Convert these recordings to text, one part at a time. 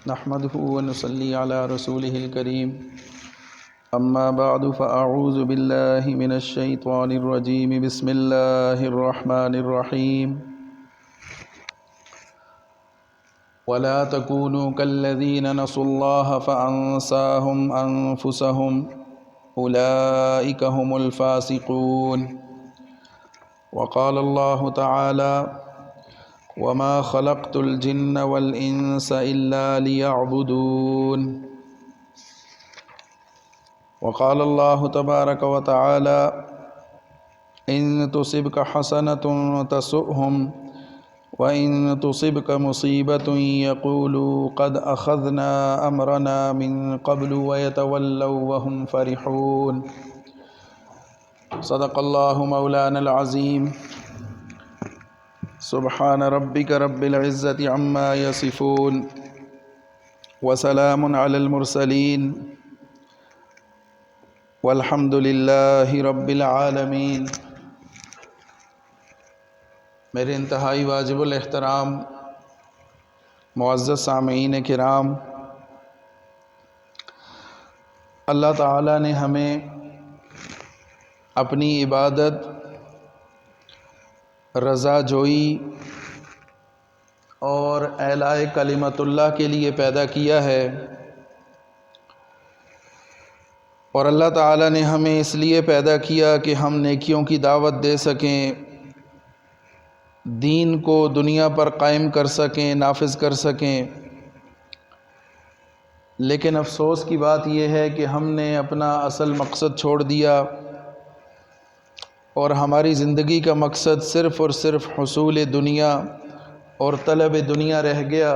نحمده ونصلي على رسوله الكريم أما بعد فأعوذ بالله من الشيطان الرجيم بسم الله الرحمن الرحيم ولا تكونوا كالذين نسوا الله فأنساهم أنفسهم أولئك هم الفاسقون وقال الله تعالى وما خلقت الجن والإنس إلا ليعبدون وقال الله تبارك وتعالى إن تصبك حسنة تسؤهم وإن تصبك مصيبة يقولوا قد أخذنا أمرنا من قبل ويتولوا وهم فرحون صدق الله مولانا العظيم سبحان ربك رب العزة عما يصفون وسلام على المرسلين والحمد لله رب العالمين۔ میرے انتہائی واجب الاحترام معزز سامعین کرام، اللہ تعالیٰ نے ہمیں اپنی عبادت، رضا جوئی اور اعلاء کلمت اللہ کے لیے پیدا کیا ہے، اور اللہ تعالیٰ نے ہمیں اس لیے پیدا کیا کہ ہم نیکیوں کی دعوت دے سکیں، دین کو دنیا پر قائم کر سکیں، نافذ کر سکیں۔ لیکن افسوس کی بات یہ ہے کہ ہم نے اپنا اصل مقصد چھوڑ دیا، اور ہماری زندگی کا مقصد صرف اور صرف حصول دنیا اور طلب دنیا رہ گیا۔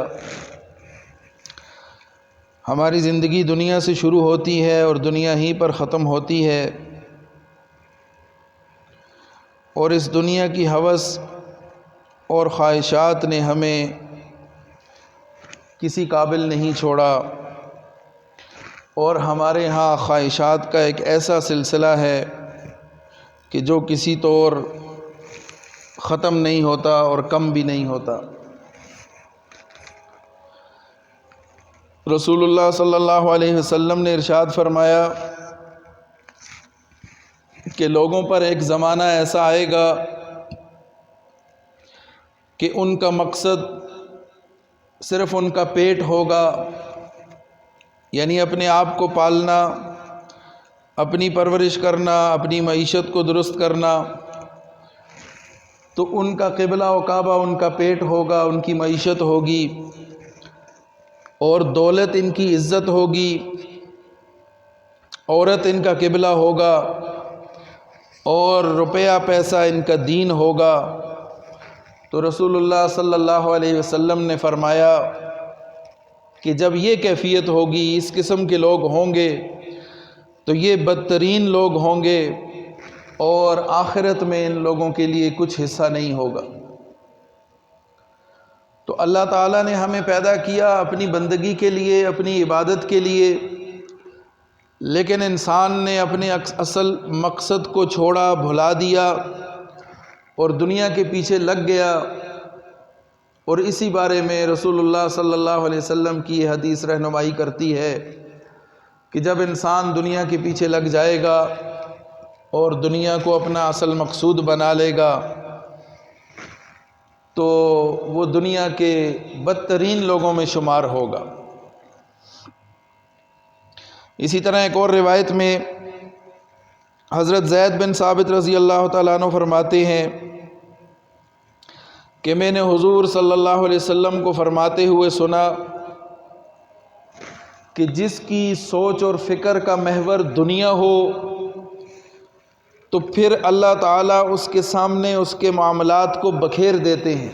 ہماری زندگی دنیا سے شروع ہوتی ہے اور دنیا ہی پر ختم ہوتی ہے، اور اس دنیا کی ہوس اور خواہشات نے ہمیں کسی قابل نہیں چھوڑا، اور ہمارے ہاں خواہشات کا ایک ایسا سلسلہ ہے کہ جو کسی طور ختم نہیں ہوتا اور کم بھی نہیں ہوتا۔ رسول اللہ صلی اللہ علیہ وسلم نے ارشاد فرمایا کہ لوگوں پر ایک زمانہ ایسا آئے گا کہ ان کا مقصد صرف ان کا پیٹ ہوگا، یعنی اپنے آپ کو پالنا، اپنی پرورش کرنا، اپنی معیشت کو درست کرنا۔ تو ان کا قبلہ و کعبہ ان کا پیٹ ہوگا، ان کی معیشت ہوگی، اور دولت ان کی عزت ہوگی، عورت ان کا قبلہ ہوگا، اور روپیہ پیسہ ان کا دین ہوگا۔ تو رسول اللہ صلی اللہ علیہ وسلم نے فرمایا کہ جب یہ کیفیت ہوگی، اس قسم کے لوگ ہوں گے، تو یہ بدترین لوگ ہوں گے، اور آخرت میں ان لوگوں کے لیے کچھ حصہ نہیں ہوگا۔ تو اللہ تعالیٰ نے ہمیں پیدا کیا اپنی بندگی کے لیے، اپنی عبادت کے لیے، لیکن انسان نے اپنے اصل مقصد کو چھوڑا، بھلا دیا، اور دنیا کے پیچھے لگ گیا۔ اور اسی بارے میں رسول اللہ صلی اللہ علیہ وسلم کی یہ حدیث رہنمائی کرتی ہے کہ جب انسان دنیا کے پیچھے لگ جائے گا اور دنیا کو اپنا اصل مقصود بنا لے گا، تو وہ دنیا کے بدترین لوگوں میں شمار ہوگا۔ اسی طرح ایک اور روایت میں حضرت زید بن ثابت رضی اللہ تعالیٰ عنہ فرماتے ہیں کہ میں نے حضور صلی اللہ علیہ وسلم کو فرماتے ہوئے سنا کہ جس کی سوچ اور فکر کا محور دنیا ہو، تو پھر اللہ تعالیٰ اس کے سامنے اس کے معاملات کو بکھیر دیتے ہیں،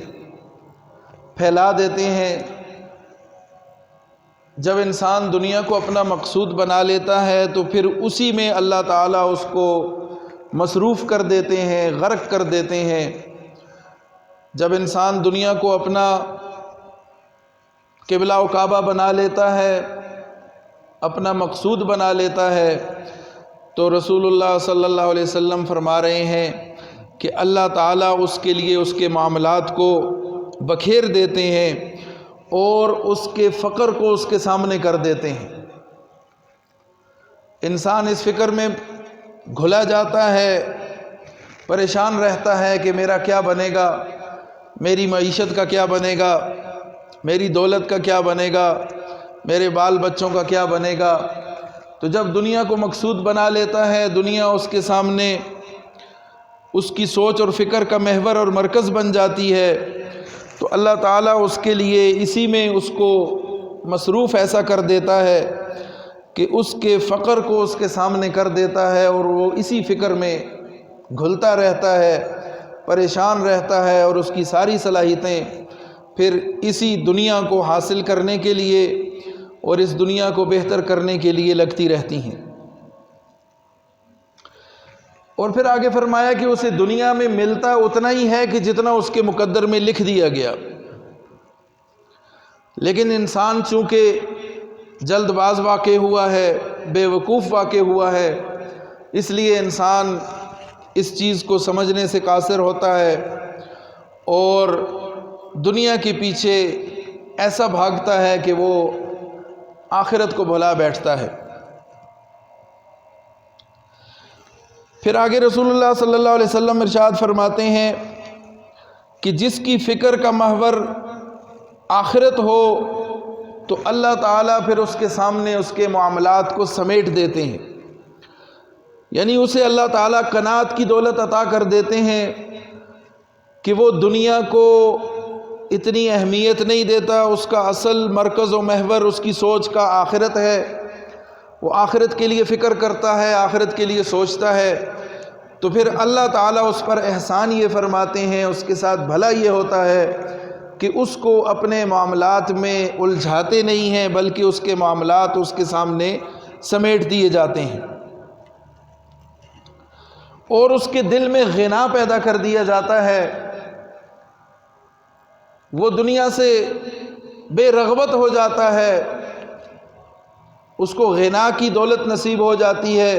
پھیلا دیتے ہیں۔ جب انسان دنیا کو اپنا مقصود بنا لیتا ہے تو پھر اسی میں اللہ تعالیٰ اس کو مصروف کر دیتے ہیں، غرق کر دیتے ہیں۔ جب انسان دنیا کو اپنا قبلہ و کعبہ بنا لیتا ہے، اپنا مقصود بنا لیتا ہے، تو رسول اللہ صلی اللہ علیہ وسلم فرما رہے ہیں کہ اللہ تعالیٰ اس کے لیے اس کے معاملات کو بکھیر دیتے ہیں، اور اس کے فقر کو اس کے سامنے کر دیتے ہیں۔ انسان اس فکر میں گھلا جاتا ہے، پریشان رہتا ہے کہ میرا کیا بنے گا، میری معیشت کا کیا بنے گا، میری دولت کا کیا بنے گا، میرے بال بچوں کا کیا بنے گا۔ تو جب دنیا کو مقصود بنا لیتا ہے، دنیا اس کے سامنے اس کی سوچ اور فکر کا محور اور مرکز بن جاتی ہے، تو اللہ تعالیٰ اس کے لیے اسی میں اس کو مصروف ایسا کر دیتا ہے کہ اس کے فقر کو اس کے سامنے کر دیتا ہے، اور وہ اسی فکر میں گھلتا رہتا ہے، پریشان رہتا ہے، اور اس کی ساری صلاحیتیں پھر اسی دنیا کو حاصل کرنے کے لیے اور اس دنیا کو بہتر کرنے کے لیے لگتی رہتی ہیں۔ اور پھر آگے فرمایا کہ اسے دنیا میں ملتا اتنا ہی ہے کہ جتنا اس کے مقدر میں لکھ دیا گیا، لیکن انسان چونکہ جلد باز واقع ہوا ہے، بے وقوف واقع ہوا ہے، اس لیے انسان اس چیز کو سمجھنے سے قاصر ہوتا ہے اور دنیا کے پیچھے ایسا بھاگتا ہے کہ وہ آخرت کو بھلا بیٹھتا ہے۔ پھر آگے رسول اللہ صلی اللہ علیہ وسلم ارشاد فرماتے ہیں کہ جس کی فکر کا محور آخرت ہو تو اللہ تعالیٰ پھر اس کے سامنے اس کے معاملات کو سمیٹ دیتے ہیں، یعنی اسے اللہ تعالیٰ قناعت کی دولت عطا کر دیتے ہیں کہ وہ دنیا کو اتنی اہمیت نہیں دیتا، اس کا اصل مرکز و محور اس کی سوچ کا آخرت ہے، وہ آخرت کے لیے فکر کرتا ہے، آخرت کے لیے سوچتا ہے، تو پھر اللہ تعالیٰ اس پر احسان یہ فرماتے ہیں، اس کے ساتھ بھلا یہ ہوتا ہے کہ اس کو اپنے معاملات میں الجھاتے نہیں ہیں، بلکہ اس کے معاملات اس کے سامنے سمیٹ دیے جاتے ہیں، اور اس کے دل میں غنا پیدا کر دیا جاتا ہے، وہ دنیا سے بے رغبت ہو جاتا ہے، اس کو غنا کی دولت نصیب ہو جاتی ہے،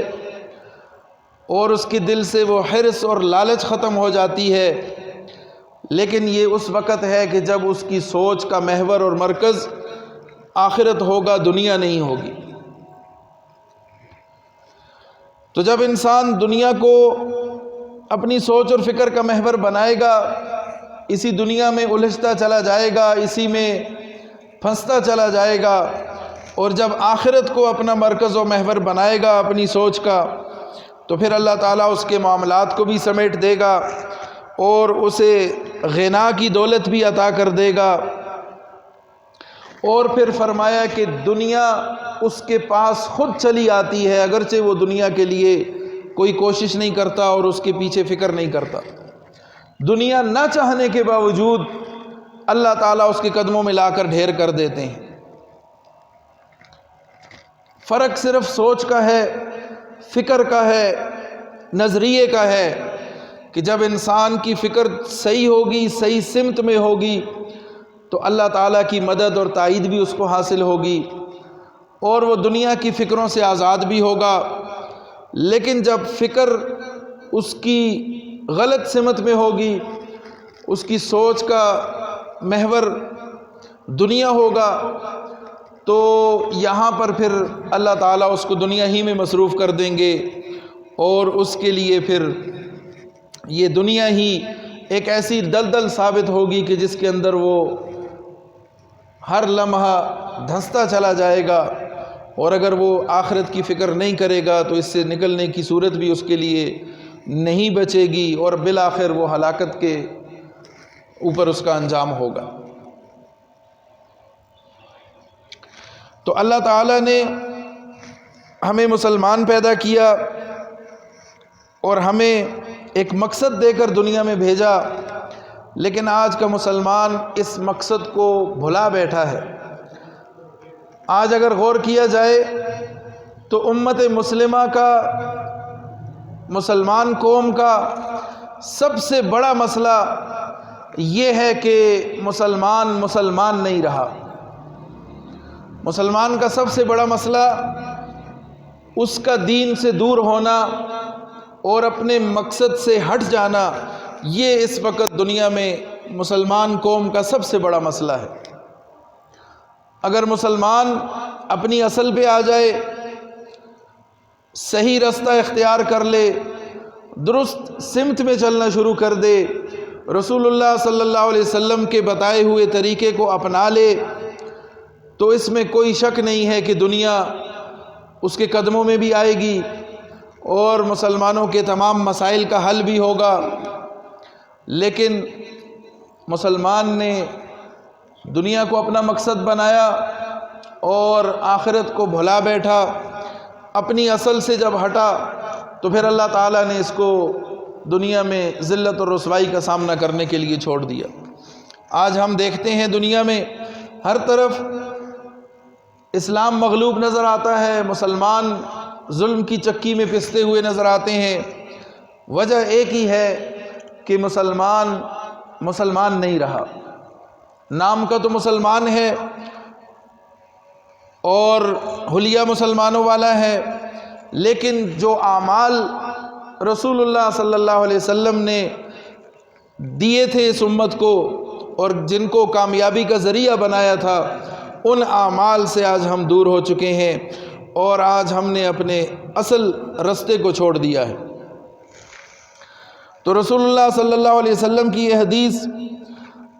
اور اس کے دل سے وہ حرص اور لالچ ختم ہو جاتی ہے، لیکن یہ اس وقت ہے کہ جب اس کی سوچ کا محور اور مرکز آخرت ہوگا، دنیا نہیں ہوگی۔ تو جب انسان دنیا کو اپنی سوچ اور فکر کا محور بنائے گا، اسی دنیا میں الجھتا چلا جائے گا، اسی میں پھنستا چلا جائے گا، اور جب آخرت کو اپنا مرکز و محور بنائے گا اپنی سوچ کا، تو پھر اللہ تعالیٰ اس کے معاملات کو بھی سمیٹ دے گا اور اسے غنا کی دولت بھی عطا کر دے گا، اور پھر فرمایا کہ دنیا اس کے پاس خود چلی آتی ہے، اگرچہ وہ دنیا کے لیے کوئی کوشش نہیں کرتا اور اس کے پیچھے فکر نہیں کرتا، دنیا نہ چاہنے کے باوجود اللہ تعالیٰ اس کے قدموں میں لا کر ڈھیر کر دیتے ہیں۔ فرق صرف سوچ کا ہے، فکر کا ہے، نظریے کا ہے، کہ جب انسان کی فکر صحیح ہوگی، صحیح سمت میں ہوگی، تو اللہ تعالیٰ کی مدد اور تائید بھی اس کو حاصل ہوگی، اور وہ دنیا کی فکروں سے آزاد بھی ہوگا۔ لیکن جب فکر اس کی غلط سمت میں ہوگی، اس کی سوچ کا محور دنیا ہوگا، تو یہاں پر پھر اللہ تعالیٰ اس کو دنیا ہی میں مصروف کر دیں گے، اور اس کے لیے پھر یہ دنیا ہی ایک ایسی دلدل ثابت ہوگی کہ جس کے اندر وہ ہر لمحہ دھنستا چلا جائے گا، اور اگر وہ آخرت کی فکر نہیں کرے گا تو اس سے نکلنے کی صورت بھی اس کے لیے نہیں بچے گی، اور بالآخر وہ ہلاکت کے اوپر اس کا انجام ہوگا۔ تو اللہ تعالیٰ نے ہمیں مسلمان پیدا کیا اور ہمیں ایک مقصد دے کر دنیا میں بھیجا، لیکن آج کا مسلمان اس مقصد کو بھلا بیٹھا ہے۔ آج اگر غور کیا جائے تو امت مسلمہ کا، مسلمان قوم کا سب سے بڑا مسئلہ یہ ہے کہ مسلمان نہیں رہا۔ مسلمان کا سب سے بڑا مسئلہ اس کا دین سے دور ہونا اور اپنے مقصد سے ہٹ جانا، یہ اس وقت دنیا میں مسلمان قوم کا سب سے بڑا مسئلہ ہے۔ اگر مسلمان اپنی اصل پہ آ جائے، صحیح رستہ اختیار کر لے، درست سمت میں چلنا شروع کر دے، رسول اللہ صلی اللہ علیہ وسلم کے بتائے ہوئے طریقے کو اپنا لے، تو اس میں کوئی شک نہیں ہے کہ دنیا اس کے قدموں میں بھی آئے گی اور مسلمانوں کے تمام مسائل کا حل بھی ہوگا۔ لیکن مسلمان نے دنیا کو اپنا مقصد بنایا اور آخرت کو بھلا بیٹھا، اپنی اصل سے جب ہٹا تو پھر اللہ تعالیٰ نے اس کو دنیا میں ذلت اور رسوائی کا سامنا کرنے کے لیے چھوڑ دیا۔ آج ہم دیکھتے ہیں دنیا میں ہر طرف اسلام مغلوب نظر آتا ہے، مسلمان ظلم کی چکی میں پستے ہوئے نظر آتے ہیں۔ وجہ ایک ہی ہے کہ مسلمان نہیں رہا، نام کا تو مسلمان ہے اور حلیہ مسلمانوں والا ہے، لیکن جو اعمال رسول اللہ صلی اللہ علیہ وسلم نے دیے تھے اس امت کو اور جن کو کامیابی کا ذریعہ بنایا تھا، ان اعمال سے آج ہم دور ہو چکے ہیں اور آج ہم نے اپنے اصل رستے کو چھوڑ دیا ہے۔ تو رسول اللہ صلی اللہ علیہ وسلم کی یہ حدیث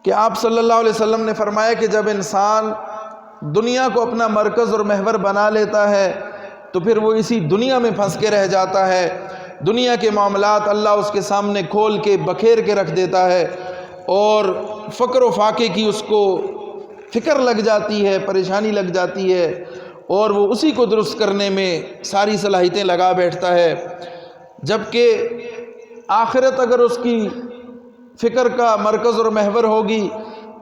کہ آپ صلی اللہ علیہ وسلم نے فرمایا کہ جب انسان دنیا کو اپنا مرکز اور محور بنا لیتا ہے تو پھر وہ اسی دنیا میں پھنس کے رہ جاتا ہے، دنیا کے معاملات اللہ اس کے سامنے کھول کے بکھیر کے رکھ دیتا ہے اور فقر و فاقے کی اس کو فکر لگ جاتی ہے، پریشانی لگ جاتی ہے اور وہ اسی کو درست کرنے میں ساری صلاحیتیں لگا بیٹھتا ہے، جبکہ آخرت اگر اس کی فکر کا مرکز اور محور ہوگی،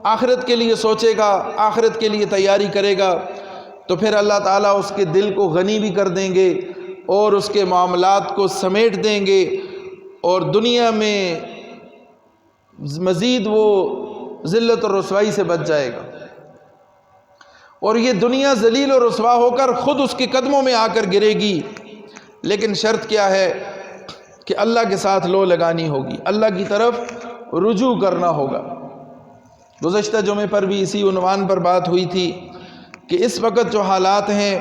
آخرت کے لیے سوچے گا، آخرت کے لیے تیاری کرے گا، تو پھر اللہ تعالیٰ اس کے دل کو غنی بھی کر دیں گے اور اس کے معاملات کو سمیٹ دیں گے اور دنیا میں مزید وہ ذلت اور رسوائی سے بچ جائے گا، اور یہ دنیا ذلیل اور رسوا ہو کر خود اس کے قدموں میں آ کر گرے گی۔ لیکن شرط کیا ہے کہ اللہ کے ساتھ لو لگانی ہوگی، اللہ کی طرف رجوع کرنا ہوگا۔ گزشتہ جمعے پر بھی اسی عنوان پر بات ہوئی تھی کہ اس وقت جو حالات ہیں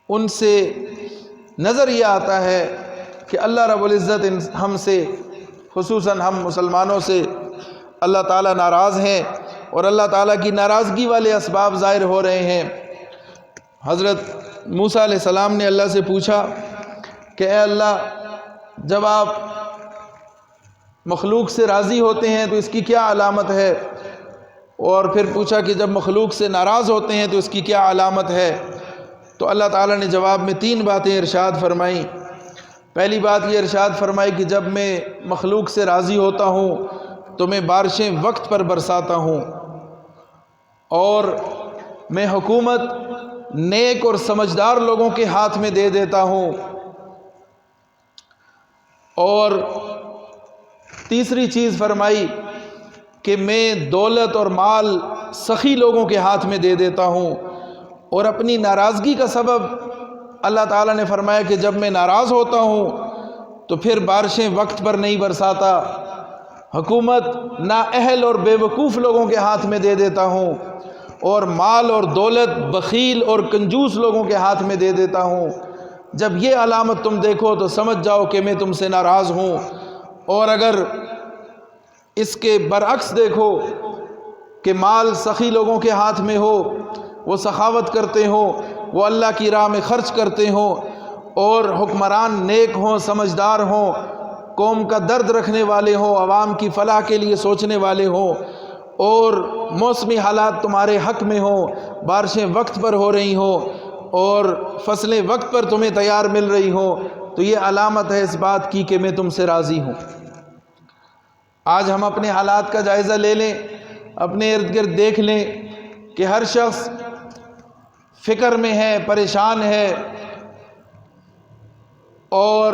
ان سے نظر یہ آتا ہے کہ اللہ رب العزت ہم سے، خصوصاً ہم مسلمانوں سے اللہ تعالیٰ ناراض ہیں اور اللہ تعالیٰ کی ناراضگی والے اسباب ظاہر ہو رہے ہیں۔ حضرت موسیٰ علیہ السلام نے اللہ سے پوچھا کہ اے اللہ، جب آپ مخلوق سے راضی ہوتے ہیں تو اس کی کیا علامت ہے؟ اور پھر پوچھا کہ جب مخلوق سے ناراض ہوتے ہیں تو اس کی کیا علامت ہے؟ تو اللہ تعالیٰ نے جواب میں 3 باتیں ارشاد فرمائیں۔ پہلی بات یہ ارشاد فرمائی کہ جب میں مخلوق سے راضی ہوتا ہوں تو میں بارشیں وقت پر برساتا ہوں اور میں حکومت نیک اور سمجھدار لوگوں کے ہاتھ میں دے دیتا ہوں، اور تیسری چیز فرمائی کہ میں دولت اور مال سخی لوگوں کے ہاتھ میں دے دیتا ہوں، اور اپنی ناراضگی کا سبب اللہ تعالیٰ نے فرمایا کہ جب میں ناراض ہوتا ہوں تو پھر بارشیں وقت پر نہیں برساتا، حکومت نااہل اور بے وقوف لوگوں کے ہاتھ میں دے دیتا ہوں، اور مال اور دولت بخیل اور کنجوس لوگوں کے ہاتھ میں دے دیتا ہوں۔ جب یہ علامت تم دیکھو تو سمجھ جاؤ کہ میں تم سے ناراض ہوں، اور اگر اس کے برعکس دیکھو کہ مال سخی لوگوں کے ہاتھ میں ہو، وہ سخاوت کرتے ہوں، وہ اللہ کی راہ میں خرچ کرتے ہوں، اور حکمران نیک ہوں، سمجھدار ہوں، قوم کا درد رکھنے والے ہوں، عوام کی فلاح کے لیے سوچنے والے ہوں، اور موسمی حالات تمہارے حق میں ہوں، بارشیں وقت پر ہو رہی ہوں اور فصلیں وقت پر تمہیں تیار مل رہی ہوں، تو یہ علامت ہے اس بات کی کہ میں تم سے راضی ہوں۔ آج ہم اپنے حالات کا جائزہ لے لیں، اپنے ارد گرد دیکھ لیں کہ ہر شخص فکر میں ہے، پریشان ہے، اور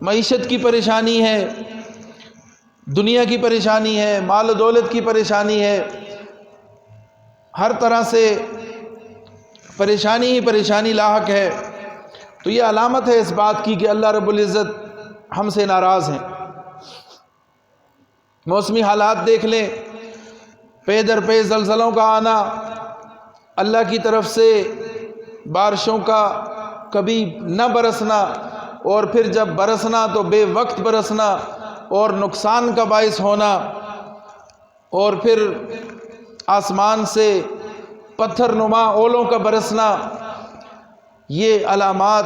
معیشت کی پریشانی ہے، دنیا کی پریشانی ہے، مال و دولت کی پریشانی ہے، ہر طرح سے پریشانی ہی پریشانی لاحق ہے۔ تو یہ علامت ہے اس بات کی کہ اللہ رب العزت ہم سے ناراض ہیں۔ موسمی حالات دیکھ لیں، پے در پے زلزلوں کا آنا، اللہ کی طرف سے بارشوں کا کبھی نہ برسنا، اور پھر جب برسنا تو بے وقت برسنا اور نقصان کا باعث ہونا، اور پھر آسمان سے پتھر نما اولوں کا برسنا، یہ علامات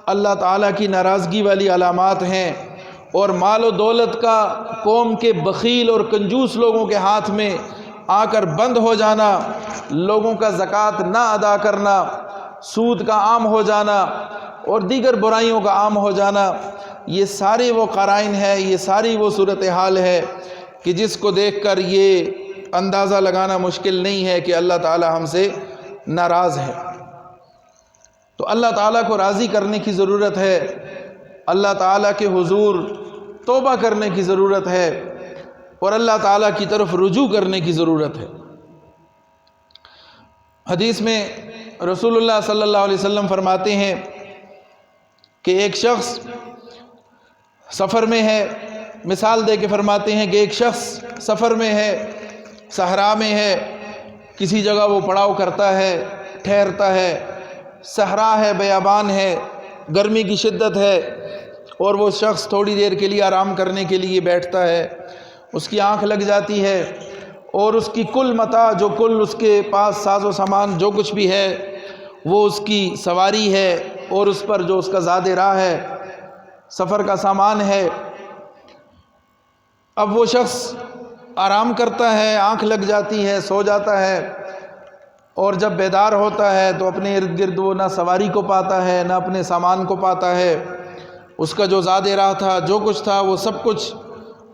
اللہ تعالیٰ کی ناراضگی والی علامات ہیں۔ اور مال و دولت کا قوم کے بخیل اور کنجوس لوگوں کے ہاتھ میں آ کر بند ہو جانا، لوگوں کا زکوٰۃ نہ ادا کرنا، سود کا عام ہو جانا اور دیگر برائیوں کا عام ہو جانا، یہ سارے وہ قرائن ہے، یہ ساری وہ صورتحال ہے کہ جس کو دیکھ کر یہ اندازہ لگانا مشکل نہیں ہے کہ اللہ تعالی ہم سے ناراض ہے۔ تو اللہ تعالیٰ کو راضی کرنے کی ضرورت ہے، اللہ تعالیٰ کے حضور توبہ کرنے کی ضرورت ہے، اور اللہ تعالیٰ کی طرف رجوع کرنے کی ضرورت ہے۔ حدیث میں رسول اللہ صلی اللہ علیہ وسلم فرماتے ہیں کہ ایک شخص سفر میں ہے، مثال دے کے فرماتے ہیں کہ ایک شخص سفر میں ہے، صحرا میں ہے، کسی جگہ وہ پڑاؤ کرتا ہے، ٹھہرتا ہے، صحرا ہے، بیابان ہے، گرمی کی شدت ہے، اور وہ شخص تھوڑی دیر کے لیے آرام کرنے کے لیے بیٹھتا ہے، اس کی آنکھ لگ جاتی ہے، اور اس کی کل متاع، جو کل اس کے پاس ساز و سامان جو کچھ بھی ہے، وہ اس کی سواری ہے، اور اس پر جو اس کا زاد راہ ہے، سفر کا سامان ہے۔ اب وہ شخص آرام کرتا ہے، آنکھ لگ جاتی ہے، سو جاتا ہے، اور جب بیدار ہوتا ہے تو اپنے ارد گرد وہ نہ سواری کو پاتا ہے، نہ اپنے سامان کو پاتا ہے، اس کا جو زاد راہ تھا، جو کچھ تھا، وہ سب کچھ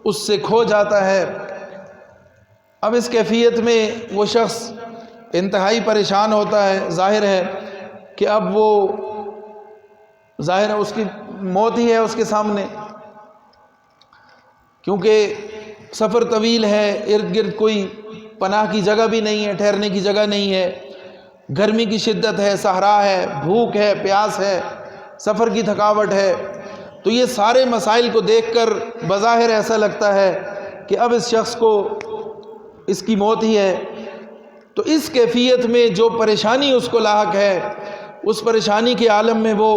اس سے کھو جاتا ہے۔ اب اس کیفیت میں وہ شخص انتہائی پریشان ہوتا ہے، ظاہر ہے کہ اب وہ ظاہر ہے اس کی موت ہی ہے اس کے سامنے، کیونکہ سفر طویل ہے، ارد گرد کوئی پناہ کی جگہ بھی نہیں ہے، ٹھہرنے کی جگہ نہیں ہے، گرمی کی شدت ہے، صحرا ہے، بھوک ہے، پیاس ہے، سفر کی تھکاوٹ ہے۔ تو یہ سارے مسائل کو دیکھ کر بظاہر ایسا لگتا ہے کہ اب اس شخص کو اس کی موت ہی ہے۔ تو اس کیفیت میں جو پریشانی اس کو لاحق ہے، اس پریشانی کے عالم میں وہ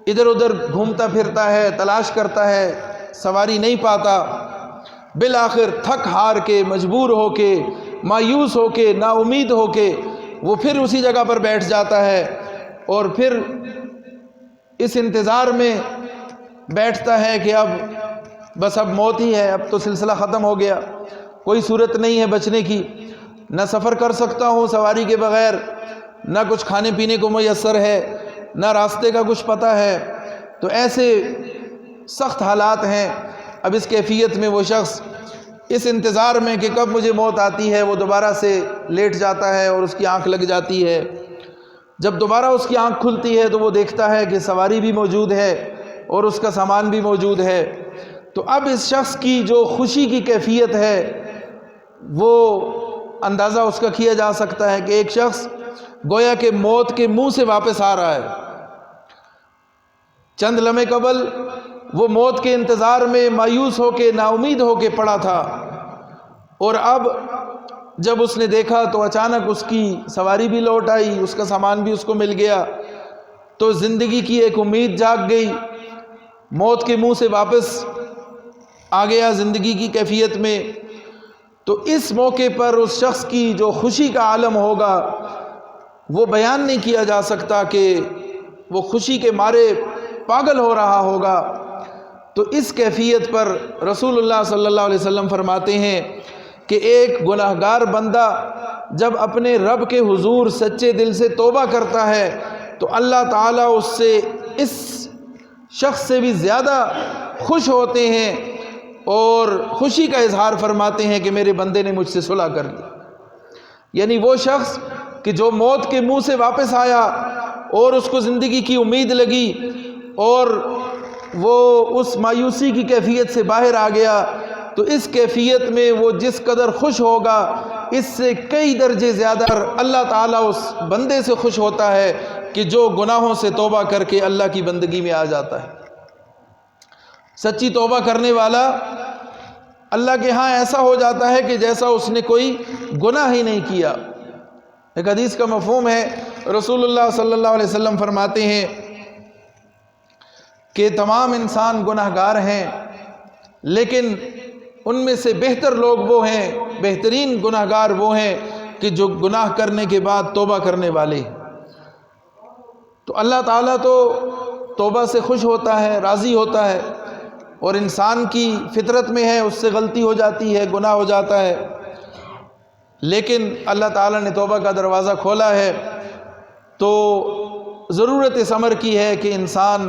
ادھر ادھر گھومتا پھرتا ہے، تلاش کرتا ہے، سواری نہیں پاتا، بالآخر تھک ہار کے، مجبور ہو کے، مایوس ہو کے، نا امید ہو کے وہ پھر اسی جگہ پر بیٹھ جاتا ہے، اور پھر اس انتظار میں بیٹھتا ہے کہ اب بس اب موت ہی ہے، اب تو سلسلہ ختم ہو گیا، کوئی صورت نہیں ہے بچنے کی، نہ سفر کر سکتا ہوں سواری کے بغیر، نہ کچھ کھانے پینے کو میسر ہے، نہ راستے کا کچھ پتہ ہے۔ تو ایسے سخت حالات ہیں۔ اب اس کیفیت میں وہ شخص اس انتظار میں کہ کب مجھے موت آتی ہے، وہ دوبارہ سے لیٹ جاتا ہے اور اس کی آنکھ لگ جاتی ہے۔ جب دوبارہ اس کی آنکھ کھلتی ہے تو وہ دیکھتا ہے کہ سواری بھی موجود ہے اور اس کا سامان بھی موجود ہے۔ تو اب اس شخص کی جو خوشی کی کیفیت ہے وہ اندازہ اس کا کیا جا سکتا ہے کہ ایک شخص گویا کہ موت کے منہ سے واپس آ رہا ہے۔ چند لمحے قبل وہ موت کے انتظار میں مایوس ہو کے، نا امید ہو کے پڑا تھا، اور اب جب اس نے دیکھا تو اچانک اس کی سواری بھی لوٹ آئی، اس کا سامان بھی اس کو مل گیا، تو زندگی کی ایک امید جاگ گئی، موت کے منہ سے واپس آ گیا زندگی کی کیفیت میں۔ تو اس موقع پر اس شخص کی جو خوشی کا عالم ہوگا وہ بیان نہیں کیا جا سکتا، کہ وہ خوشی کے مارے پاگل ہو رہا ہوگا۔ تو اس کیفیت پر رسول اللہ صلی اللہ علیہ وسلم فرماتے ہیں کہ ایک گناہگار بندہ جب اپنے رب کے حضور سچے دل سے توبہ کرتا ہے تو اللہ تعالیٰ اس سے، اس شخص سے بھی زیادہ خوش ہوتے ہیں اور خوشی کا اظہار فرماتے ہیں کہ میرے بندے نے مجھ سے صلح کر لی۔ یعنی وہ شخص کہ جو موت کے منہ سے واپس آیا اور اس کو زندگی کی امید لگی اور وہ اس مایوسی کی کیفیت سے باہر آ گیا، تو اس کیفیت میں وہ جس قدر خوش ہوگا اس سے کئی درجے زیادہ اللہ تعالیٰ اس بندے سے خوش ہوتا ہے کہ جو گناہوں سے توبہ کر کے اللہ کی بندگی میں آ جاتا ہے۔ سچی توبہ کرنے والا اللہ کے ہاں ایسا ہو جاتا ہے کہ جیسا اس نے کوئی گناہ ہی نہیں کیا۔ ایک حدیث کا مفہوم ہے، رسول اللہ صلی اللہ علیہ وسلم فرماتے ہیں کہ تمام انسان گناہ گار ہیں، لیکن ان میں سے بہتر لوگ وہ ہیں، بہترین گناہ گار وہ ہیں کہ جو گناہ کرنے کے بعد توبہ کرنے والے ہیں۔ تو اللہ تعالیٰ تو توبہ سے خوش ہوتا ہے، راضی ہوتا ہے، اور انسان کی فطرت میں ہے، اس سے غلطی ہو جاتی ہے، گناہ ہو جاتا ہے، لیکن اللہ تعالیٰ نے توبہ کا دروازہ کھولا ہے۔ تو ضرورت اس امر کی ہے کہ انسان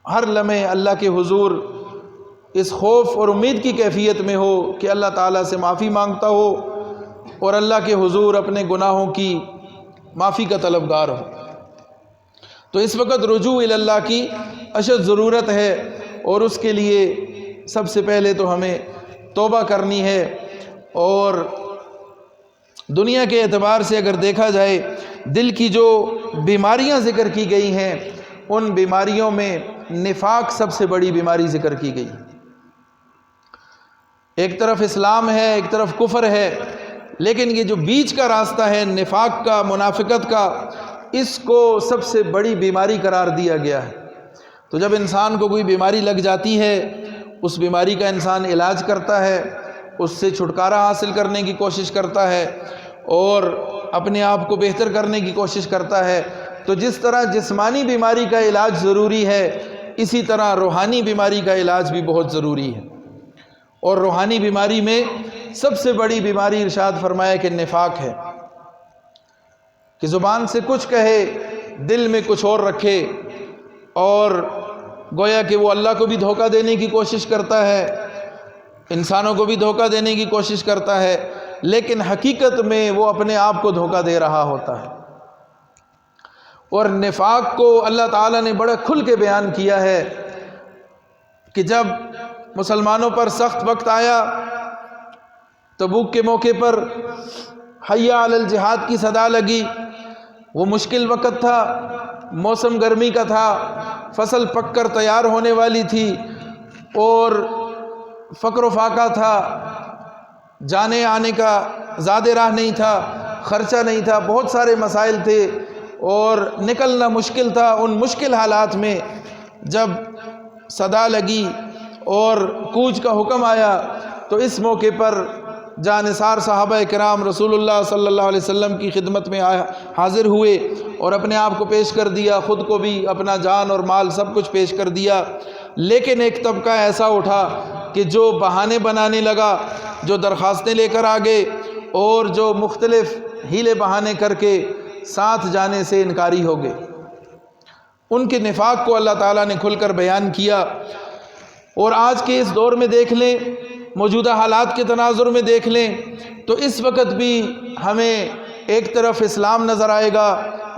ہر لمحے اللہ کے حضور اس خوف اور امید کی کیفیت میں ہو کہ اللہ تعالیٰ سے معافی مانگتا ہو اور اللہ کے حضور اپنے گناہوں کی معافی کا طلبگار ہو۔ تو اس وقت رجوع الی اللہ کی اشد ضرورت ہے، اور اس کے لیے سب سے پہلے تو ہمیں توبہ کرنی ہے۔ اور دنیا کے اعتبار سے اگر دیکھا جائے، دل کی جو بیماریاں ذکر کی گئی ہیں، ان بیماریوں میں نفاق سب سے بڑی بیماری ذکر کی گئی۔ ایک طرف اسلام ہے، ایک طرف کفر ہے، لیکن یہ جو بیچ کا راستہ ہے نفاق کا، منافقت کا، اس کو سب سے بڑی بیماری قرار دیا گیا ہے۔ تو جب انسان کو کوئی بیماری لگ جاتی ہے، اس بیماری کا انسان علاج کرتا ہے، اس سے چھٹکارا حاصل کرنے کی کوشش کرتا ہے، اور اپنے آپ کو بہتر کرنے کی کوشش کرتا ہے۔ تو جس طرح جسمانی بیماری کا علاج ضروری ہے، اسی طرح روحانی بیماری کا علاج بھی بہت ضروری ہے۔ اور روحانی بیماری میں سب سے بڑی بیماری ارشاد فرمایا کہ نفاق ہے، کہ زبان سے کچھ کہے، دل میں کچھ اور رکھے، اور گویا کہ وہ اللہ کو بھی دھوکہ دینے کی کوشش کرتا ہے، انسانوں کو بھی دھوکہ دینے کی کوشش کرتا ہے، لیکن حقیقت میں وہ اپنے آپ کو دھوکہ دے رہا ہوتا ہے۔ اور نفاق کو اللہ تعالیٰ نے بڑا کھل کے بیان کیا ہے کہ جب مسلمانوں پر سخت وقت آیا، تبوک کے موقع پر حی علی الجہاد کی صدا لگی، وہ مشکل وقت تھا، موسم گرمی کا تھا، فصل پک کر تیار ہونے والی تھی، اور فقر و فاقہ تھا، جانے آنے کا زیادہ راہ نہیں تھا، خرچہ نہیں تھا، بہت سارے مسائل تھے، اور نکلنا مشکل تھا۔ ان مشکل حالات میں جب صدا لگی اور کوچ کا حکم آیا، تو اس موقع پر جانثار صحابہ کرام رسول اللہ صلی اللہ علیہ وسلم کی خدمت میں حاضر ہوئے، اور اپنے آپ کو پیش کر دیا، خود کو بھی، اپنا جان اور مال سب کچھ پیش کر دیا۔ لیکن ایک طبقہ ایسا اٹھا کہ جو بہانے بنانے لگا، جو درخواستیں لے کر آگے، اور جو مختلف ہیلے بہانے کر کے ساتھ جانے سے انکاری ہو گئے۔ ان کے نفاق کو اللہ تعالیٰ نے کھل کر بیان کیا۔ اور آج کے اس دور میں دیکھ لیں، موجودہ حالات کے تناظر میں دیکھ لیں، تو اس وقت بھی ہمیں ایک طرف اسلام نظر آئے گا،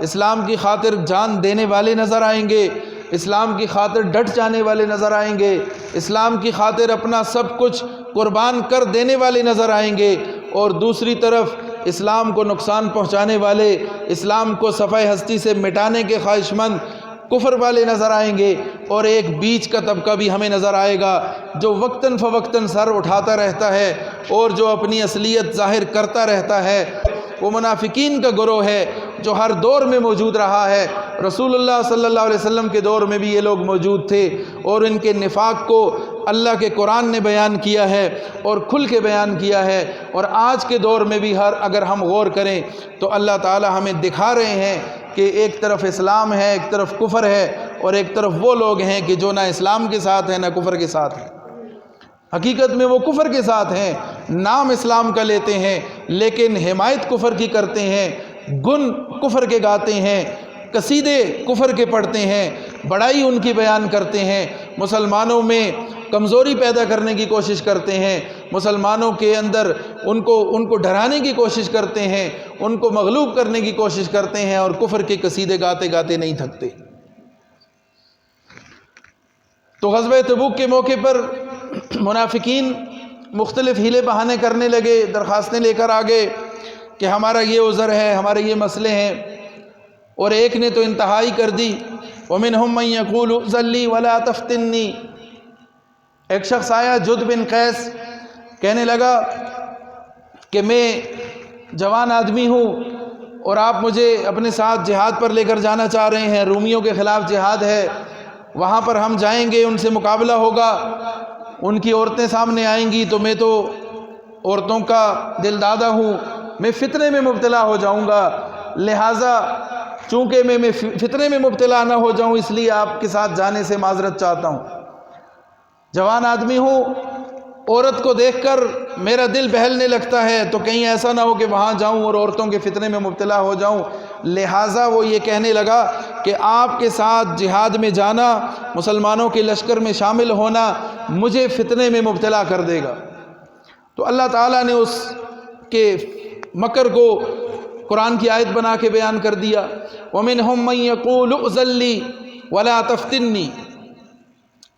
اسلام کی خاطر جان دینے والے نظر آئیں گے، اسلام کی خاطر ڈٹ جانے والے نظر آئیں گے، اسلام کی خاطر اپنا سب کچھ قربان کر دینے والے نظر آئیں گے، اور دوسری طرف اسلام کو نقصان پہنچانے والے، اسلام کو صفحہ ہستی سے مٹانے کے خواہش مند کفر والے نظر آئیں گے، اور ایک بیچ کا طبقہ بھی ہمیں نظر آئے گا جو وقتاً فوقتاً سر اٹھاتا رہتا ہے اور جو اپنی اصلیت ظاہر کرتا رہتا ہے۔ وہ منافقین کا گروہ ہے جو ہر دور میں موجود رہا ہے۔ رسول اللہ صلی اللہ علیہ وسلم کے دور میں بھی یہ لوگ موجود تھے، اور ان کے نفاق کو اللہ کے قرآن نے بیان کیا ہے اور کھل کے بیان کیا ہے۔ اور آج کے دور میں بھی اگر ہم غور کریں تو اللہ تعالی ہمیں دکھا رہے ہیں کہ ایک طرف اسلام ہے، ایک طرف کفر ہے، اور ایک طرف وہ لوگ ہیں کہ جو نہ اسلام کے ساتھ ہیں نہ کفر کے ساتھ ہیں۔ حقیقت میں وہ کفر کے ساتھ ہیں، نام اسلام کا لیتے ہیں لیکن حمایت کفر کی کرتے ہیں، گن کفر کے گاتے ہیں، قصیدے کفر کے پڑھتے ہیں، بڑائی ان کی بیان کرتے ہیں، مسلمانوں میں کمزوری پیدا کرنے کی کوشش کرتے ہیں، مسلمانوں کے اندر ان کو ڈرانے کی کوشش کرتے ہیں، ان کو مغلوب کرنے کی کوشش کرتے ہیں، اور کفر کے قصیدے گاتے گاتے نہیں تھکتے۔ تو غزوہ تبوک کے موقع پر منافقین مختلف ہیلے بہانے کرنے لگے، درخواستیں لے کر آگے کہ ہمارا یہ عذر ہے، ہمارے یہ مسئلے ہیں، اور ایک نے تو انتہائی کر دی، وَمِنْهُمْ مَنْ يَقُولُ ائْذَن لِّي وَلَا تَفْتِنِّي۔ ایک شخص آیا جد بن قیس، کہنے لگا کہ میں جوان آدمی ہوں اور آپ مجھے اپنے ساتھ جہاد پر لے کر جانا چاہ رہے ہیں، رومیوں کے خلاف جہاد ہے، وہاں پر ہم جائیں گے، ان سے مقابلہ ہوگا، ان کی عورتیں سامنے آئیں گی تو میں تو عورتوں کا دل دادا ہوں، میں فتنے میں مبتلا ہو جاؤں گا، لہٰذا چونکہ میں فتنے میں مبتلا نہ ہو جاؤں اس لیے آپ کے ساتھ جانے سے معذرت چاہتا ہوں۔ جوان آدمی ہوں، عورت کو دیکھ کر میرا دل بہلنے لگتا ہے تو کہیں ایسا نہ ہو کہ وہاں جاؤں اور عورتوں کے فتنے میں مبتلا ہو جاؤں، لہٰذا وہ یہ کہنے لگا کہ آپ کے ساتھ جہاد میں جانا، مسلمانوں کے لشکر میں شامل ہونا مجھے فتنے میں مبتلا کر دے گا۔ تو اللہ تعالیٰ نے اس کے مکر کو قرآن کی آیت بنا کے بیان کر دیا، وَمِنْهُمْ مَنْ يَقُولُ اُؤْذَن لِّي وَلَا تَفْتِنِّي۔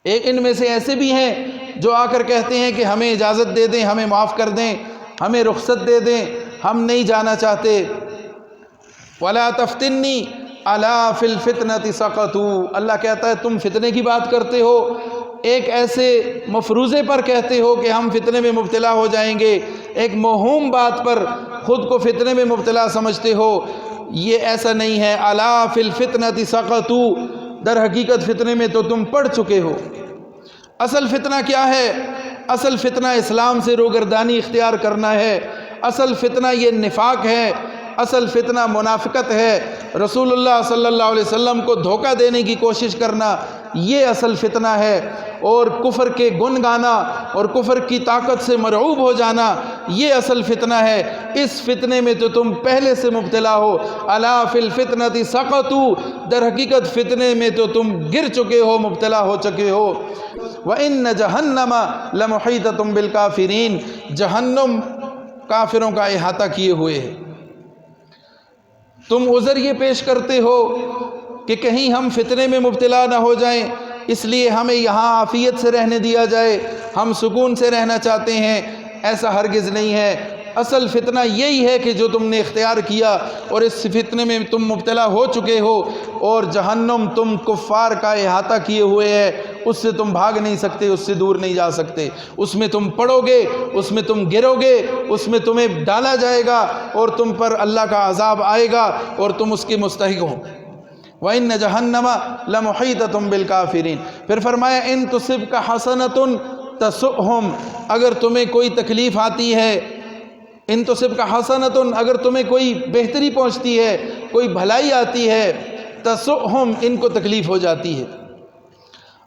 ایک ان میں سے ایسے بھی ہیں جو آ کر کہتے ہیں کہ ہمیں اجازت دے دیں، ہمیں معاف کر دیں، ہمیں رخصت دے دیں، ہم نہیں جانا چاہتے۔ وَلَا تَفْتِنِّي أَلَا فِي الْفِتْنَةِ سَقَطُوا، اللہ کہتا ہے تم فتنے کی بات کرتے ہو، ایک ایسے مفروضے پر کہتے ہو کہ ہم فتنے میں مبتلا ہو جائیں گے، ایک موہوم بات پر خود کو فتنے میں مبتلا سمجھتے ہو، یہ ایسا نہیں ہے۔ أَلَا فِي الْفِتْنَةِ سَقَطُوا، در حقیقت فتنے میں تو تم پڑ چکے ہو۔ اصل فتنہ کیا ہے؟ اصل فتنہ اسلام سے روگردانی اختیار کرنا ہے، اصل فتنہ یہ نفاق ہے، اصل فتنہ منافقت ہے، رسول اللہ صلی اللہ علیہ وسلم کو دھوکہ دینے کی کوشش کرنا، یہ اصل فتنہ ہے، اور کفر کے گن گانا اور کفر کی طاقت سے مرعوب ہو جانا یہ اصل فتنہ ہے۔ اس فتنے میں تو تم پہلے سے مبتلا ہو۔ الا فی الفتنۃ سقطوا، در حقیقت فتنے میں تو تم گر چکے ہو، مبتلا ہو چکے ہو۔ وَإِنَّ جَهَنَّمَ لَمُحِيطَةٌ بِالْكَافِرِينَ، جہنم کافروں کا احاطہ کیے ہوئے ہے۔ تم عذر یہ پیش کرتے ہو کہ کہیں ہم فتنے میں مبتلا نہ ہو جائیں، اس لیے ہمیں یہاں عافیت سے رہنے دیا جائے، ہم سکون سے رہنا چاہتے ہیں، ایسا ہرگز نہیں ہے۔ اصل فتنہ یہی ہے کہ جو تم نے اختیار کیا اور اس فتنے میں تم مبتلا ہو چکے ہو، اور جہنم تم کفار کا احاطہ کیے ہوئے ہے، اس سے تم بھاگ نہیں سکتے، اس سے دور نہیں جا سکتے، اس میں تم پڑو گے، اس میں تم گرو گے، اس میں تمہیں ڈالا جائے گا اور تم پر اللہ کا عذاب آئے گا اور تم اس کے مستحق ہو۔ وَإِنَّ جَهَنَّمَ لَمُحِيطَةٌ بِالْكَافِرِينَ، پھر فرمایا اِن تُصِبْكَ حَسَنَةٌ تَسُؤْهُمْ، اگر تمہیں کوئی تکلیف آتی ہے، ان تُصِبْكَ حَسَنَةٌ، اگر تمہیں کوئی بہتری پہنچتی ہے، کوئی بھلائی آتی ہے، تَسُؤْهُمْ، ان کو تکلیف ہو جاتی ہے۔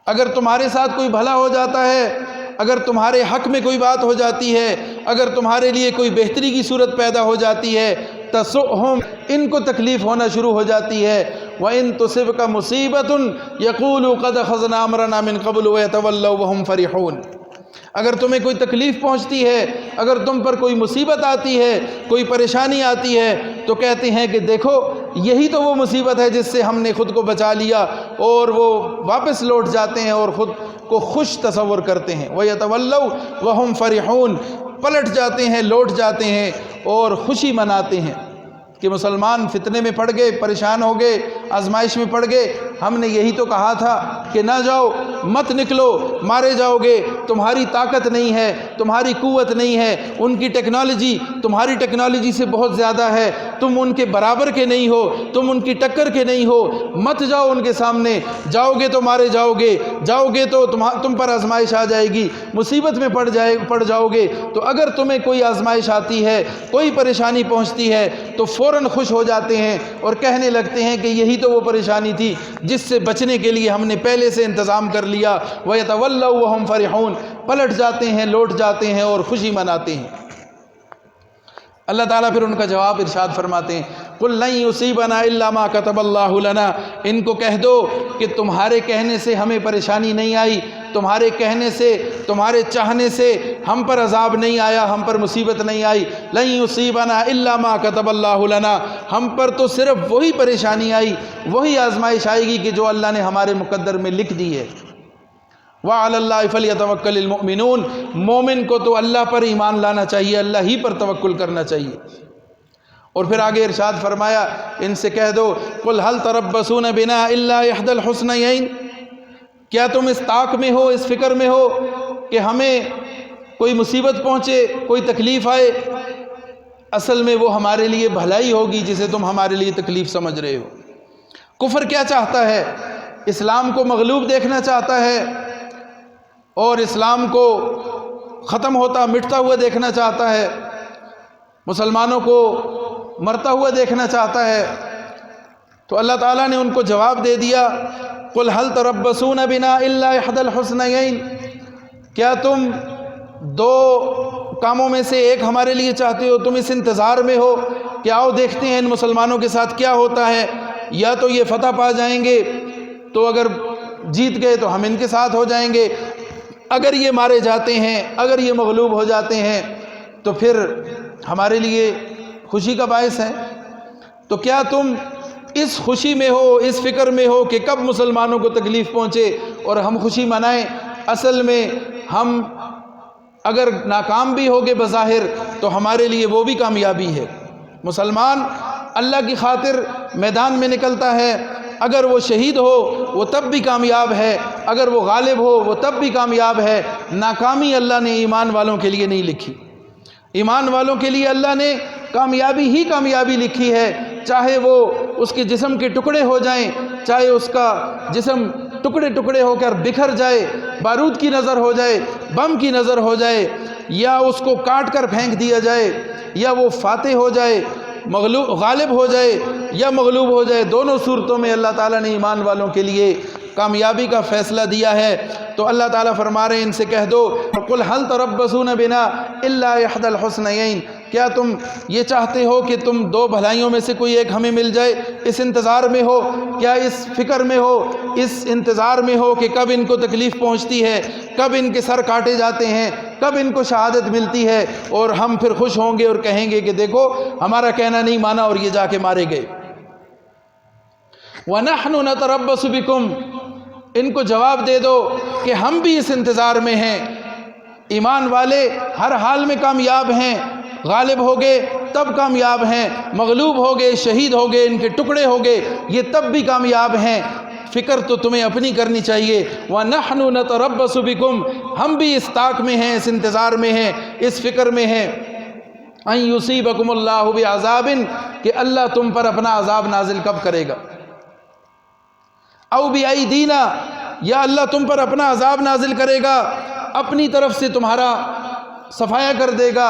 اگر تمہارے ساتھ کوئی بھلا ہو جاتا ہے، اگر تمہارے حق میں کوئی بات ہو جاتی ہے، اگر تمہارے لیے کوئی بہتری کی صورت پیدا ہو جاتی ہے، تسؤہم، ان کو تکلیف ہونا شروع ہو جاتی ہے۔ وَإِن تُصِبْكَ مُصِيبَةٌ يَقُولُوا قَدْ أَخَذْنَا أَمْرَنَا مِن قَبْلُ وَيَتَوَلَّوْا وَهُمْ فَرِحُونَ، اگر تمہیں کوئی تکلیف پہنچتی ہے، اگر تم پر کوئی مصیبت آتی ہے، کوئی پریشانی آتی ہے، تو کہتے ہیں کہ دیکھو یہی تو وہ مصیبت ہے جس سے ہم نے خود کو بچا لیا، اور وہ واپس لوٹ جاتے ہیں اور خود کو خوش تصور کرتے ہیں۔ وَيَتَوَلَّوْا وَهُمْ فَرِحُونَ، پلٹ جاتے ہیں، لوٹ جاتے ہیں اور خوشی مناتے ہیں کہ مسلمان فتنے میں پڑ گئے، پریشان ہو گئے، آزمائش میں پڑ گئے، ہم نے یہی تو کہا تھا کہ نہ جاؤ، مت نکلو، مارے جاؤ گے، تمہاری طاقت نہیں ہے، تمہاری قوت نہیں ہے، ان کی ٹیکنالوجی تمہاری ٹیکنالوجی سے بہت زیادہ ہے، تم ان کے برابر کے نہیں ہو، تم ان کی ٹکر کے نہیں ہو، مت جاؤ ان کے سامنے، جاؤ گے تو مارے جاؤ گے، جاؤ گے تو تم پر آزمائش آ جائے گی، مصیبت میں پڑ جاؤ گے۔ تو اگر تمہیں کوئی آزمائش آتی ہے، کوئی پریشانی پہنچتی ہے، تو فوراً خوش ہو جاتے ہیں اور کہنے لگتے ہیں کہ یہی تو وہ پریشانی تھی جس سے بچنے کے لیے ہم نے پہلے سے انتظام کر لیا۔ وَيَتَوَلَّوْا وَهُمْ فَرِحُونَ، پلٹ جاتے ہیں، لوٹ جاتے ہیں اور خوشی مناتے ہیں۔ اللہ تعالیٰ پھر ان کا جواب ارشاد فرماتے ہیں، قُلْ لَن يُصِيبَنَا إِلَّا مَا كَتَبَ اللَّهُ لَنَا، ان کو کہہ دو کہ تمہارے کہنے سے ہمیں پریشانی نہیں آئی، تمہارے کہنے سے، تمہارے چاہنے سے ہم پر عذاب نہیں آیا، ہم پر مصیبت نہیں آئی۔ لَن يُصِيبَنَا إِلَّا مَا كَتَبَ اللَّهُ لَنَا، ہم پر تو صرف وہی پریشانی آئی، وہی آزمائش آئے گی کہ جو اللہ نے ہمارے مقدر میں لکھ دی ہے۔ وَعَلَى اللَّهِ فَلْيَتَوَكَّلِ الْمُؤْمِنُونَ، مومن کو تو اللہ پر ایمان لانا چاہیے، اللہ ہی پر توکل کرنا چاہیے۔ اور پھر آگے ارشاد فرمایا، ان سے کہہ دو، قُلْ هَلْ تَرَبَّصُونَ بِنَا إِلَّا إِحْدَى الْحُسْنَيَيْنِ، کیا تم اس طاق میں ہو، اس فکر میں ہو کہ ہمیں کوئی مصیبت پہنچے، کوئی تکلیف آئے، اصل میں وہ ہمارے لیے بھلائی ہوگی جسے تم ہمارے لیے تکلیف سمجھ رہے ہو۔ کفر کیا چاہتا ہے؟ اسلام کو مغلوب دیکھنا چاہتا ہے اور اسلام کو ختم ہوتا مٹتا ہوا دیکھنا چاہتا ہے، مسلمانوں کو مرتا ہوا دیکھنا چاہتا ہے۔ تو اللہ تعالیٰ نے ان کو جواب دے دیا، قُلْ هَلْ تَرَبَّصُونَ بِنَا إِلَّا إِحْدَى الْحُسْنَيَيْنِ، کیا تم دو کاموں میں سے ایک ہمارے لیے چاہتے ہو؟ تم اس انتظار میں ہو کہ آؤ دیکھتے ہیں ان مسلمانوں کے ساتھ کیا ہوتا ہے، یا تو یہ فتح پا جائیں گے تو اگر جیت گئے تو ہم ان کے ساتھ ہو جائیں گے، اگر یہ مارے جاتے ہیں، اگر یہ مغلوب ہو جاتے ہیں تو پھر ہمارے لیے خوشی کا باعث ہے۔ تو کیا تم اس خوشی میں ہو، اس فکر میں ہو کہ کب مسلمانوں کو تکلیف پہنچے اور ہم خوشی منائیں؟ اصل میں ہم اگر ناکام بھی ہوگے بظاہر تو ہمارے لیے وہ بھی کامیابی ہے۔ مسلمان اللہ کی خاطر میدان میں نکلتا ہے، اگر وہ شہید ہو وہ تب بھی کامیاب ہے، اگر وہ غالب ہو وہ تب بھی کامیاب ہے۔ ناکامی اللہ نے ایمان والوں کے لیے نہیں لکھی، ایمان والوں کے لیے اللہ نے کامیابی ہی کامیابی لکھی ہے، چاہے وہ اس کے جسم کے ٹکڑے ہو جائیں، چاہے اس کا جسم ٹکڑے ٹکڑے ہو کر بکھر جائے، بارود کی نظر ہو جائے، بم کی نظر ہو جائے، یا اس کو کاٹ کر پھینک دیا جائے، یا وہ فاتح ہو جائے، غالب ہو جائے یا مغلوب ہو جائے، دونوں صورتوں میں اللہ تعالیٰ نے ایمان والوں کے لیے کامیابی کا فیصلہ دیا ہے۔ تو اللہ تعالیٰ فرما رہے ہیں ان سے کہہ دو، قُلْ هَلْ تَرَبَّصُونَ بِنَا إِلَّا إِحْدَى الْحُسْنَيَيْنِ، کیا تم یہ چاہتے ہو کہ تم دو بھلائیوں میں سے کوئی ایک ہمیں مل جائے؟ اس انتظار میں ہو، کیا اس فکر میں ہو، اس انتظار میں ہو کہ کب ان کو تکلیف پہنچتی ہے، کب ان کے سر کاٹے جاتے ہیں، کب ان کو شہادت ملتی ہے، اور ہم پھر خوش ہوں گے اور کہیں گے کہ دیکھو ہمارا کہنا نہیں مانا اور یہ جا کے مارے گئے۔ وَنَحْنُ نَتَرَبَّصُ بِكُمْ، ان کو جواب دے دو کہ ہم بھی اس انتظار میں ہیں۔ ایمان والے ہر حال میں کامیاب ہیں، غالب ہو گئے تب کامیاب ہیں، مغلوب ہو گئے، شہید ہو گئے، ان کے ٹکڑے ہو گئے، یہ تب بھی کامیاب ہیں۔ فکر تو تمہیں اپنی کرنی چاہیے۔ وَنَحْنُ نَتَرَبَّصُ بِكُمْ، ہم بھی اس طاق میں ہیں، اس انتظار میں ہیں، اس فکر میں ہیں، أَن يُصِيبَكُمُ اللَّهُ بِعَذَابٍ، کہ اللہ تم پر اپنا عذاب نازل کب کرے گا، أَوْ بِأَيْدِينَا، یا اللہ تم پر اپنا عذاب نازل کرے گا، اپنی طرف سے تمہارا صفایا کر دے گا،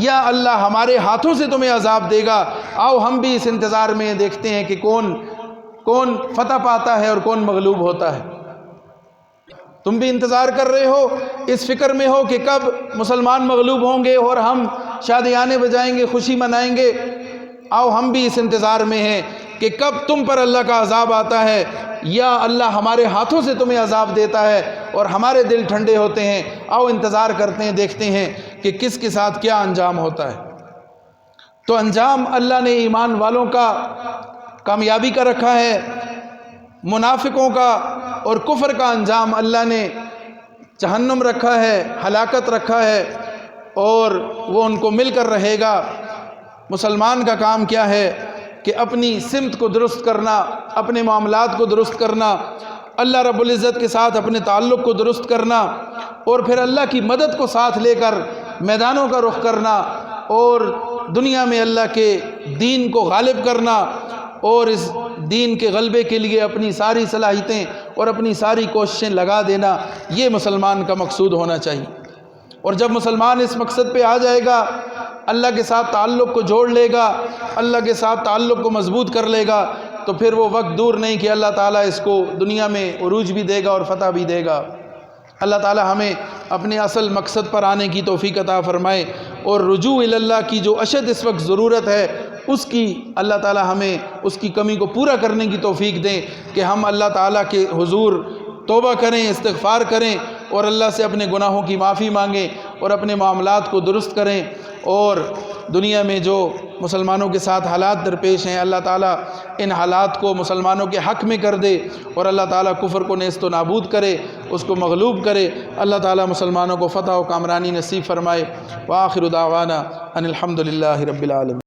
یا اللہ ہمارے ہاتھوں سے تمہیں عذاب دے گا۔ آؤ ہم بھی اس انتظار میں دیکھتے ہیں کہ کون فتح پاتا ہے اور کون مغلوب ہوتا ہے۔ تم بھی انتظار کر رہے ہو، اس فکر میں ہو کہ کب مسلمان مغلوب ہوں گے اور ہم شادیانے بجائیں گے، خوشی منائیں گے۔ آؤ ہم بھی اس انتظار میں ہیں کہ کب تم پر اللہ کا عذاب آتا ہے، یا اللہ ہمارے ہاتھوں سے تمہیں عذاب دیتا ہے اور ہمارے دل ٹھنڈے ہوتے ہیں۔ آؤ انتظار کرتے ہیں، دیکھتے ہیں کہ کس کے ساتھ کیا انجام ہوتا ہے۔ تو انجام اللہ نے ایمان والوں کا کامیابی کا رکھا ہے، منافقوں کا اور کفر کا انجام اللہ نے جہنم رکھا ہے، ہلاکت رکھا ہے، اور وہ ان کو مل کر رہے گا۔ مسلمان کا کام کیا ہے کہ اپنی سمت کو درست کرنا، اپنے معاملات کو درست کرنا، اللہ رب العزت کے ساتھ اپنے تعلق کو درست کرنا، اور پھر اللہ کی مدد کو ساتھ لے کر میدانوں کا رخ کرنا، اور دنیا میں اللہ کے دین کو غالب کرنا، اور اس دین کے غلبے کے لیے اپنی ساری صلاحیتیں اور اپنی ساری کوششیں لگا دینا، یہ مسلمان کا مقصود ہونا چاہیے۔ اور جب مسلمان اس مقصد پہ آ جائے گا، اللہ کے ساتھ تعلق کو جوڑ لے گا، اللہ کے ساتھ تعلق کو مضبوط کر لے گا، تو پھر وہ وقت دور نہیں کہ اللہ تعالیٰ اس کو دنیا میں عروج بھی دے گا اور فتح بھی دے گا۔ اللہ تعالیٰ ہمیں اپنے اصل مقصد پر آنے کی توفیق عطا فرمائے، اور رجوع الی اللہ کی جو اشد اس وقت ضرورت ہے، اس کی اللہ تعالیٰ ہمیں اس کی کمی کو پورا کرنے کی توفیق دیں کہ ہم اللہ تعالیٰ کے حضور توبہ کریں، استغفار کریں، اور اللہ سے اپنے گناہوں کی معافی مانگیں، اور اپنے معاملات کو درست کریں، اور دنیا میں جو مسلمانوں کے ساتھ حالات درپیش ہیں، اللہ تعالیٰ ان حالات کو مسلمانوں کے حق میں کر دے، اور اللہ تعالیٰ کفر کو نیست و نابود کرے، اس کو مغلوب کرے۔ اللہ تعالیٰ مسلمانوں کو فتح و کامرانی نصیب فرمائے۔ وآخر دعوانا ان الحمد للہ رب العالمین۔